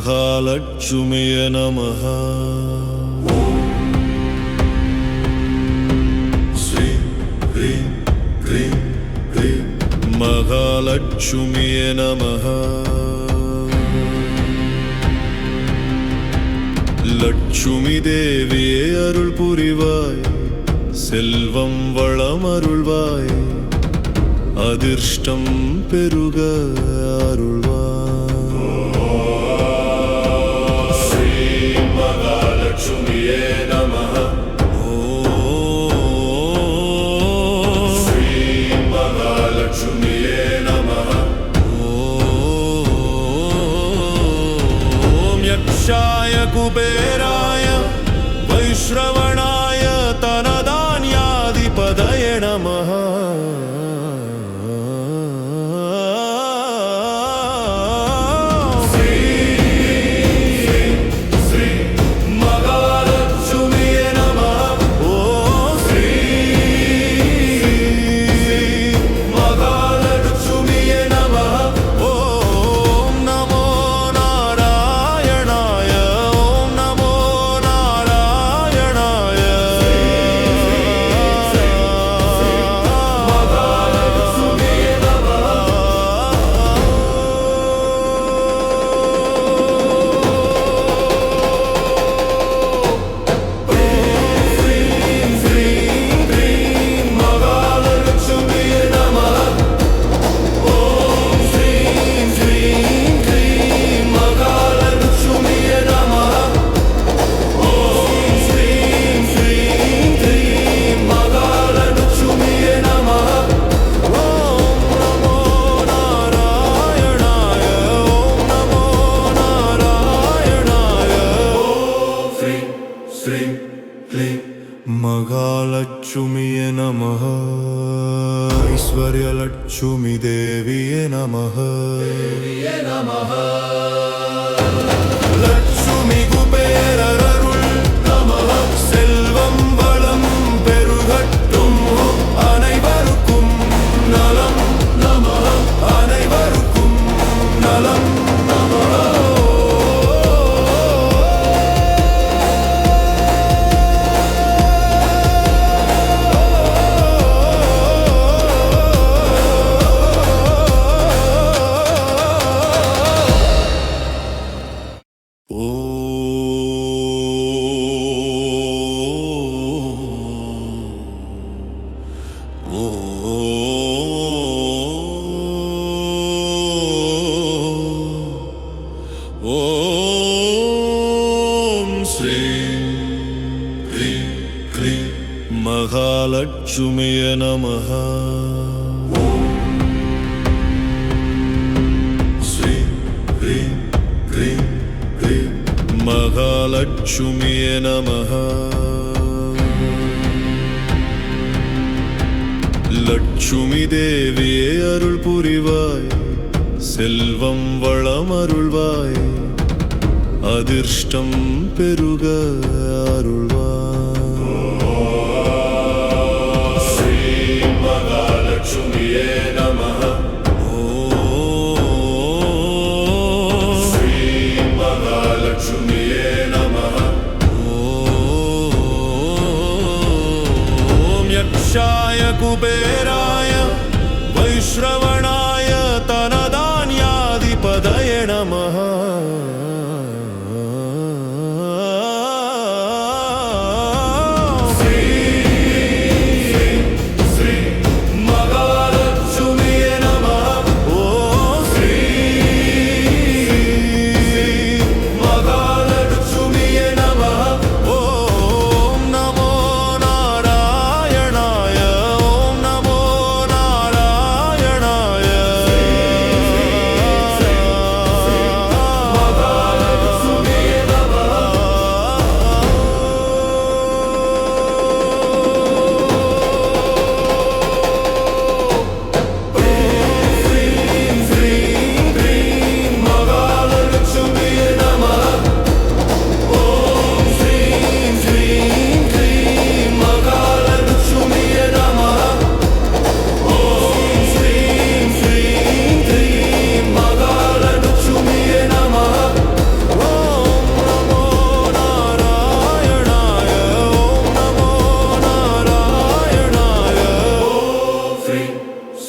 महालक्ष्म्यै नमः। महालक्ष्म्यै नमः। लक्ष्मी देविये अरुள் புரிவாய், செல்வம் வளம் அருள்வாய், அதிர்ஷ்டம் பெருக அருள்வாய்। यक्षाय कुबेराय वैश्रवणाय तनधान्याधिपतये नमः। महालक्ष्म्यै नमः। ऐश्वर्यलक्ष्मी देविये नमः। लक्ष्मी कुबेररुள் नमः। செல்வம் வளம் பெருகட்டும் அனைவருக்கும் நலம் நமः। அனைவருக்கும் நலம் நமः। महालक्ष्म्यै नमः। महालक्ष्म्यै नमः। लक्ष्मी देविये अरुள் புரிவாய், செல்வம் வளம் அருள்வாய், அதிர்ஷ்டம் பெருக அருள்வாய்। यक्षाय कुबेराय वैश्रवणाय तनधान्याधिपतये नमः।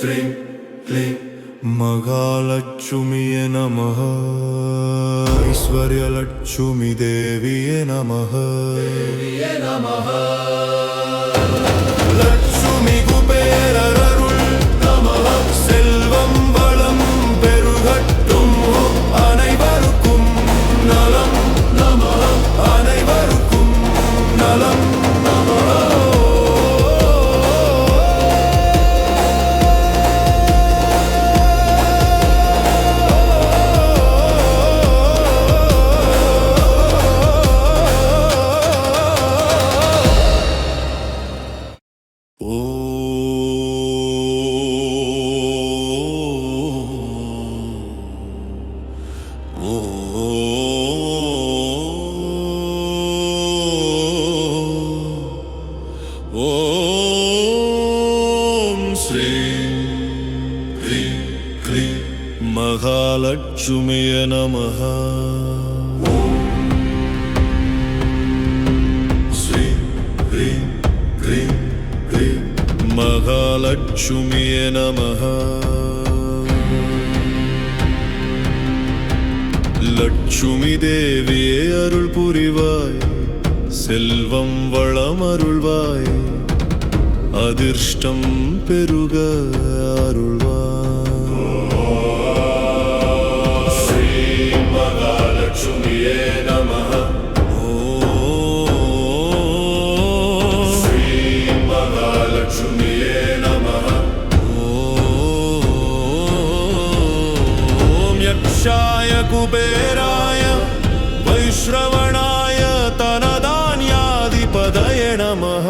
ஸ்ரீம் க்ளீம் மகாலட்சுமியே நமः ஐஸ்வர்யலட்சுமி தேவியே நமः லட்சுமி குபேரருள் நமः செல்வம் வளம் பெருகட்டும் அனைவருக்கும் நலம் நமः அனைவருக்கும் நலம் மகாலட்சுமியே நமः ஸ்ரீம் க்ரீம் க்ரீம் க்ரீம் மகாலட்சுமியே நமः லட்சுமி தேவியே அருள் புரிவாய் செல்வம் வளம் அருள்வாய் அதிர்ஷ்டம் பெருக அருள்வாய் லட்சுமியே நமः ஸ்ரீ மகாலட்சுமியே நமः ஓம் யக்ஷாய குபேராய வைஷ்ரவணாய தனதான்யாதிபதயே நமः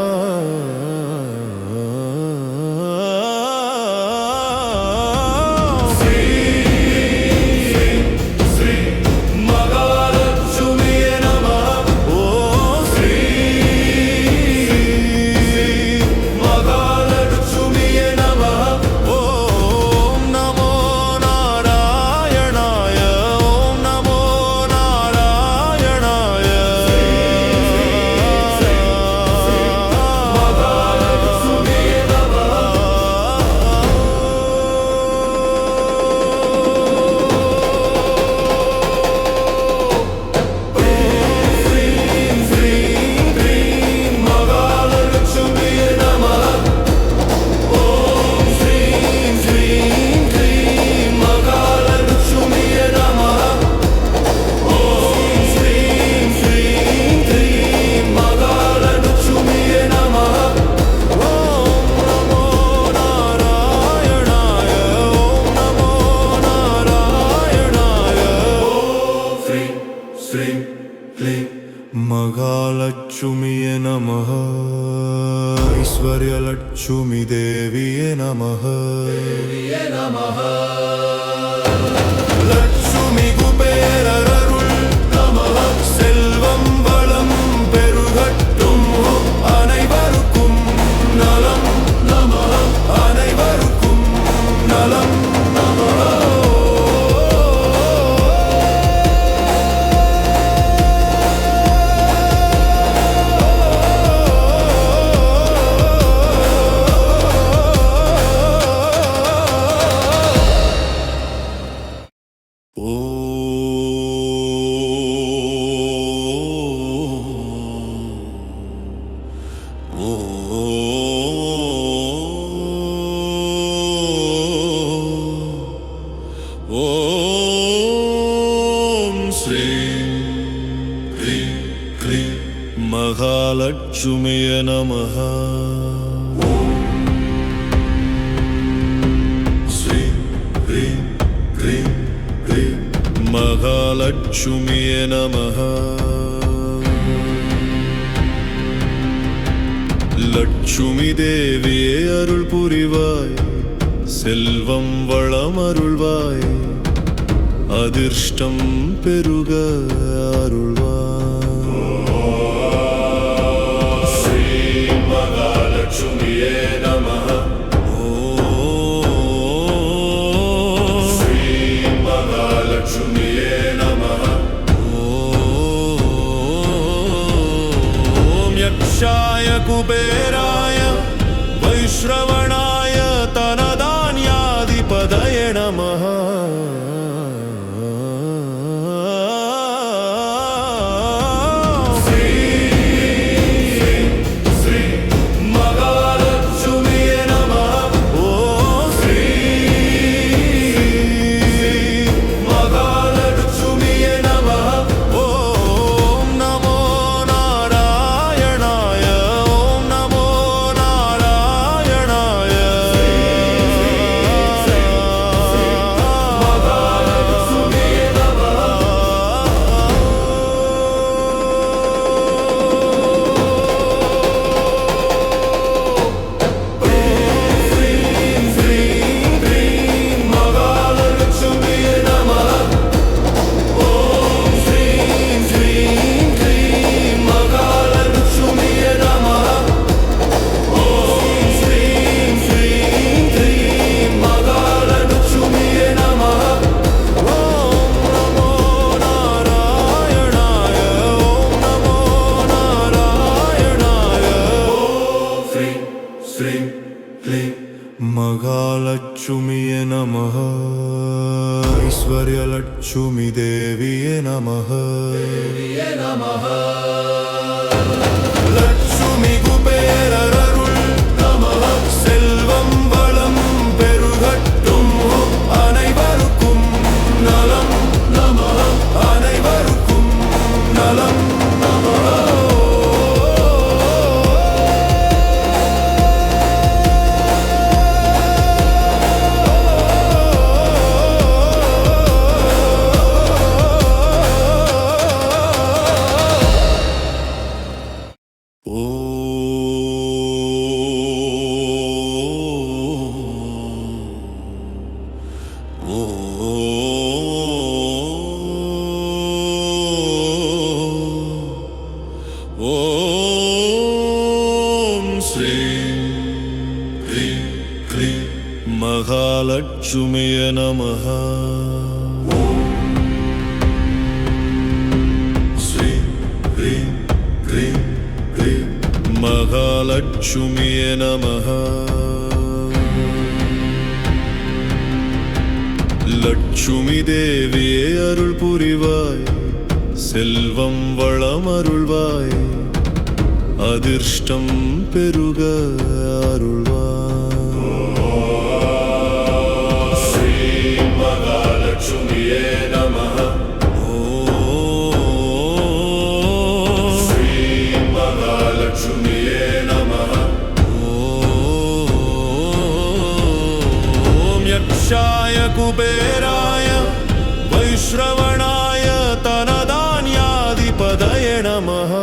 மகாலட்சுமியே நமः ஐஸ்வர்யலட்சுமி தேவியே நமः லட்சுமி குபேரருள் நமः செல்வம் வளம் பெருகட்டும் அனைவருக்கும் நலம் நமः அனைவருக்கும் நலம் ஓம் ஸ்ரீம் க்ரீம் க்ரீம் மகாலட்சுமியே நமः ஸ்ரீம் க்ரீம் க்ரீம் க்ரீம் மகாலட்சுமியே நமः லட்சுமி தேவியே அருள் புரிவாய் செல்வம் வளம் அருள்வாய் அதிர்ஷ்டம் பெருக அருள்வாய் ஸ்ரீ மகாலட்சுமியே நமः ஸ்ரீ மகாலட்சுமியே நமः ஓம் யக்ஷாய குபேராய வைஷ்ரவணாய தனதான்யாதிபதயே महालक्ष्मीये नमः ऐश्वर्यलक्ष्मी देविये नमः लक्ष्मी कुबेररुள் नमः செல்வம் வளம் பெருகட்டும் அனைவருக்கும் நலம் நமः அனைவருக்கும் நலம் நமः ஓம் ஸ்ரீ க்ரீம் க்ரீம் மகாலட்சுமியே நமः ஸ்ரீ க்ரீம் க்ரீம் க்ரீம் மகாலட்சுமியே நமः லட்சுமி தேவியே அருள் புரிவாய் செல்வம் வளம் அருள்வாய் அதிர்ஷ்டம் பெருக அருள்வாய் ஸ்ரீ மகாலட்சுமியே நமः ஸ்ரீ மகாலட்சுமியே நமः ஓம் யக்ஷாய குபேராய வைஷ்ரவணாய தனதான்யாதிபதயே நமः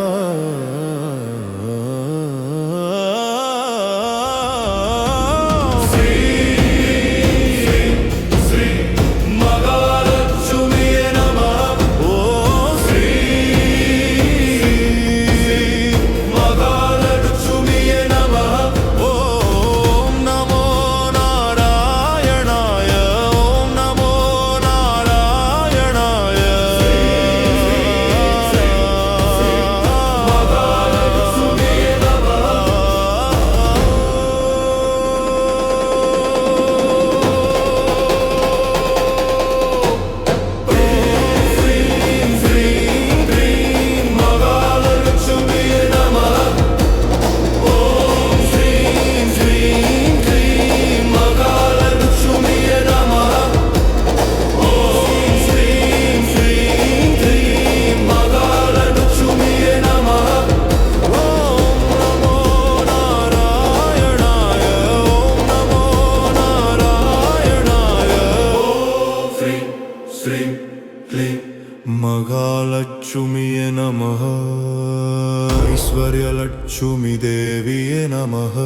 महालक्ष्मीये नमः ऐश्वर्यलक्ष्मी देविये नमः